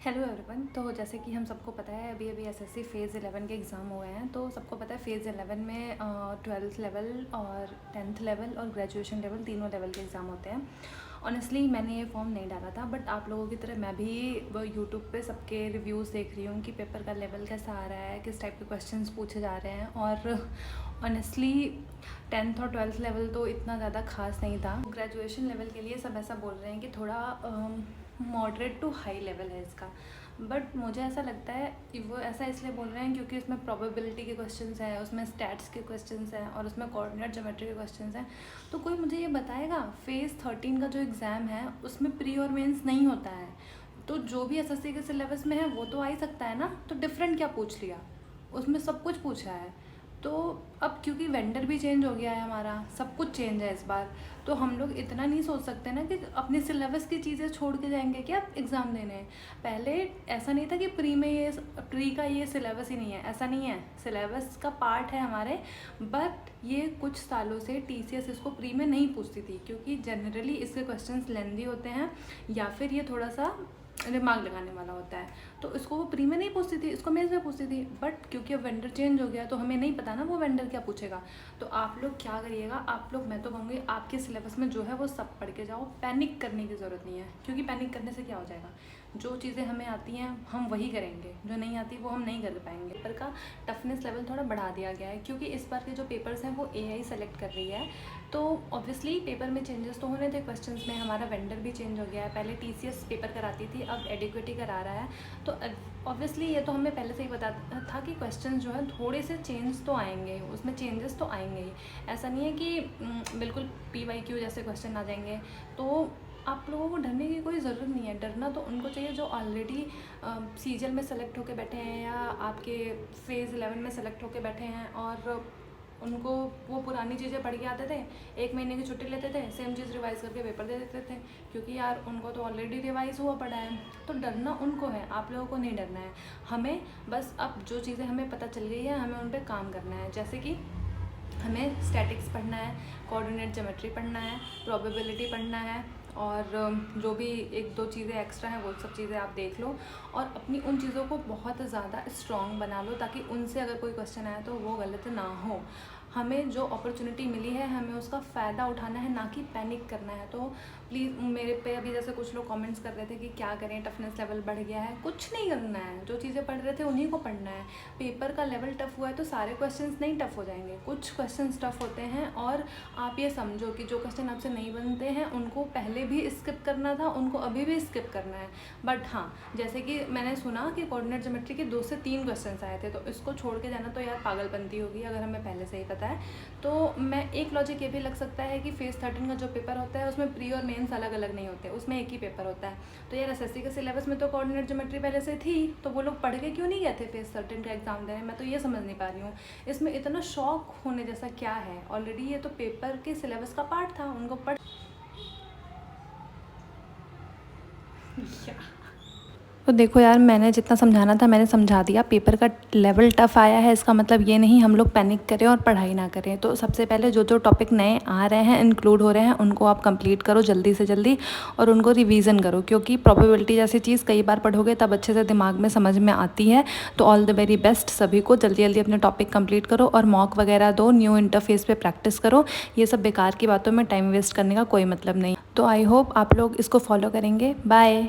Hello everyone. तो जैसे कि हम सबको पता है अभी अभी एसएससी फ़ेज़ 11 के एग्ज़ाम हुए हैं। तो सबको पता है फ़ेज़ 11 में 12th लेवल और 10th लेवल और ग्रेजुएशन लेवल तीनों लेवल के एग्ज़ाम होते हैं। ऑनेस्टली मैंने ये फॉर्म नहीं डाला था, बट आप लोगों की तरह मैं भी वो यूट्यूब पे सबके रिव्यूज़ देख रही हूँ कि पेपर का लेवल कैसा आ रहा है, किस टाइप के क्वेश्चंस पूछे जा रहे हैं। और ऑनेस्टली 10th और 12th लेवल तो इतना ज़्यादा खास नहीं था। ग्रेजुएशन लेवल के लिए सब ऐसा बोल रहे हैं कि थोड़ा मॉडरेट टू हाई लेवल है इसका, बट मुझे ऐसा लगता है कि वो ऐसा इसलिए बोल रहे हैं क्योंकि उसमें प्रोबेबिलिटी के क्वेश्चंस हैं, उसमें स्टैट्स के क्वेश्चंस हैं और उसमें कोऑर्डिनेट ज्योमेट्री के क्वेश्चंस हैं। तो कोई मुझे ये बताएगा फ़ेज़ 13 का जो एग्ज़ाम है उसमें प्री और मेंस नहीं होता है, तो जो भी एसएससी के सिलेबस में है वो तो आ ही सकता है ना। तो डिफरेंट क्या पूछ लिया, उसमें सब कुछ पूछा है। तो अब क्योंकि वेंडर भी चेंज हो गया है, हमारा सब कुछ चेंज है इस बार, तो हम लोग इतना नहीं सोच सकते ना कि अपने सिलेबस की चीज़ें छोड़ के जाएंगे क्या एग्ज़ाम देने। पहले ऐसा नहीं था कि प्री का ये सिलेबस ही नहीं है, ऐसा नहीं है, सिलेबस का पार्ट है हमारे। बट ये कुछ सालों से टीसीएस इसको प्री में नहीं पूछती थी क्योंकि जनरली इसके क्वेश्चंस लेंदी होते हैं या फिर ये थोड़ा सा दिमाग लगाने वाला होता है, तो इसको वो प्री में नहीं पूछती थी, इसको मेंस में पूछती थी। बट क्योंकि अब वेंडर चेंज हो गया तो हमें नहीं पता ना वो वेंडर क्या पूछेगा। तो आप लोग क्या करिएगा, आप लोग, मैं तो कहूँगी आपके सिलेबस में जो है वो सब पढ़ के जाओ। पैनिक करने की ज़रूरत नहीं है, क्योंकि पैनिक करने से क्या हो जाएगा, जो चीज़ें हमें आती हैं हम वही करेंगे, जो नहीं आती वो हम नहीं कर पाएंगे। पेपर का टफनेस लेवल थोड़ा बढ़ा दिया गया है क्योंकि इस बार के जो पेपर्स हैं वो एआई सेलेक्ट कर रही है, तो ऑब्वियसली पेपर में चेंजेस तो होने थे क्वेश्चंस में। हमारा वेंडर भी चेंज हो गया है, पहले टीसीएस पेपर कराती थी, अब एडिक्विटी करा रहा है। तो ऑब्वियसली ये तो हमें पहले से ही पता था कि क्वेश्चन जो है थोड़े से चेंज तो आएंगे, उसमें चेंजेस तो आएंगे ही। ऐसा नहीं है कि बिल्कुल पीवाईक्यू जैसे क्वेश्चन आ जाएंगे। तो आप लोगों को डरने की कोई ज़रूरत नहीं है, डरना तो उनको चाहिए जो ऑलरेडी सीजल में सेलेक्ट होके बैठे हैं या आपके फ़ेज़ 11 में सेलेक्ट होके बैठे हैं और उनको वो पुरानी चीज़ें पढ़ के आते थे, 1 महीने की छुट्टी लेते थे, सेम चीज़ रिवाइज़ करके पेपर दे देते थे, क्योंकि यार उनको तो ऑलरेडी रिवाइज़ हुआ पड़ा है। तो डरना उनको है, आप लोगों को नहीं डरना है। हमें बस अब जो चीज़ें हमें पता चल गई है हमें उन पर काम करना है। जैसे कि हमें स्टैटिक्स पढ़ना है, कोऑर्डिनेट ज्योमेट्री पढ़ना है, प्रोबेबिलिटी पढ़ना है, और जो भी 1-2 चीज़ें एक्स्ट्रा हैं वो सब चीज़ें आप देख लो और अपनी उन चीज़ों को बहुत ज़्यादा स्ट्रॉन्ग बना लो ताकि उनसे अगर कोई क्वेश्चन आए तो वो गलत ना हो। हमें जो अपॉर्चुनिटी मिली है हमें उसका फ़ायदा उठाना है, ना कि पैनिक करना है। तो प्लीज़ मेरे पे अभी जैसे कुछ लोग कमेंट्स कर रहे थे कि क्या करें, टफनेस लेवल बढ़ गया है, कुछ नहीं करना है। जो चीज़ें पढ़ रहे थे उन्हीं को पढ़ना है। पेपर का लेवल टफ हुआ है तो सारे क्वेश्चंस नहीं टफ हो जाएंगे, कुछ क्वेश्चंस टफ होते हैं। और आप ये समझो कि जो क्वेश्चन आपसे नहीं बनते हैं उनको पहले भी स्किप करना था, उनको अभी भी स्किप करना है। बट हाँ, जैसे कि मैंने सुना कि कोऑर्डिनेट ज्योमेट्री के 2 से 3 क्वेश्चन आए थे, तो इसको छोड़ के जाना तो यार पागलपंती होगी अगर हमें पहले से ही पता है। तो मैं एक लॉजिक ये भी लग सकता है कि फ़ेज़ 13 का जो पेपर होता है उसमें प्री और मेंस अलग अलग नहीं होते, उसमें एक ही पेपर होता है। तो यार एसएससी के सिलेबस में तो कोऑर्डिनेट ज्योमेट्री पहले से थी, तो वो लोग पढ़ के क्यों नहीं गए थे फ़ेज़ 13 का एग्ज़ाम देने। मैं तो ये समझ नहीं पा रही हूँ इसमें इतना शौक होने जैसा क्या है। ऑलरेडी ये तो पेपर के सिलेबस का पार्ट था, उनको पढ़ तो देखो यार, मैंने जितना समझाना था मैंने समझा दिया। पेपर का लेवल टफ आया है इसका मतलब ये नहीं हम लोग पैनिक करें और पढ़ाई ना करें। तो सबसे पहले जो जो टॉपिक नए आ रहे हैं, इंक्लूड हो रहे हैं, उनको आप कंप्लीट करो जल्दी से जल्दी और उनको रिवीजन करो, क्योंकि प्रोबेबिलिटी जैसी चीज़ कई बार पढ़ोगे तब अच्छे से दिमाग में समझ में आती है। तो ऑल द वेरी बेस्ट सभी को, जल्दी जल्दी अपने टॉपिक कंप्लीट करो और मॉक वगैरह दो, न्यू इंटरफेस पे प्रैक्टिस करो। ये सब बेकार की बातों में टाइम वेस्ट करने का कोई मतलब नहीं। तो आई होप आप लोग इसको फॉलो करेंगे। बाय।